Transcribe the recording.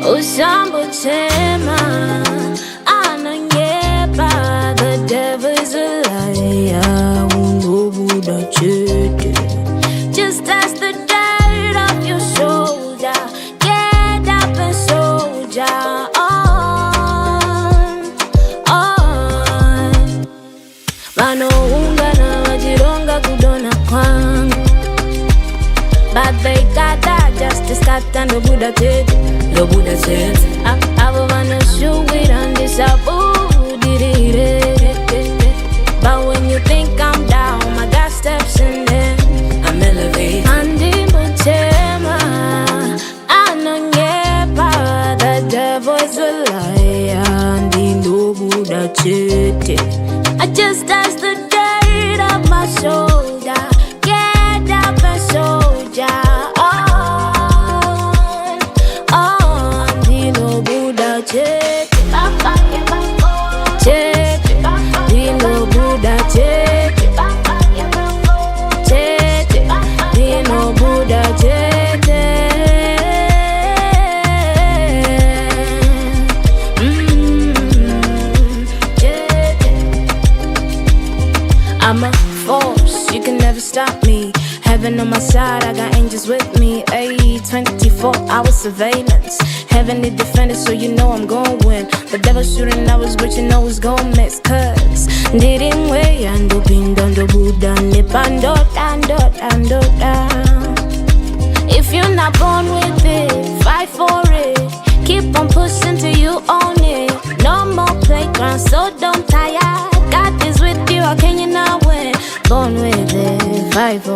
Usambutema anangepa, the devil is a liar. Ungobuda chete. Just as the dirt off your shoulder, get up and soldier on. Vanounga na wajironga kudona kwangu, but they got that justice, got and the Buddha chete. I wanna shoot it on this but when you think I'm down, I got steps in there. I'm elevated. Andi mutema, anangepa, the devil's a liar. Andi no Buddha chete. I just touched the dirt off my shoulder. Get up and soldier. Check, Dino Buddha, check, Dino Buddha, check. I'm a force, you can never stop me. Heaven on my side, I got angels with me. 24-hour surveillance. Heavenly defender, so you know I'm gon' win. The devil shooting hours, but you know it's gon' miss. Cause didn't way and pin down the Buddha, nip and dot. If you're not born with it, fight for it. Keep on pushing till you own it. No more playground, so don't tire. God is with you, how can you not win? Born with it, fight for it.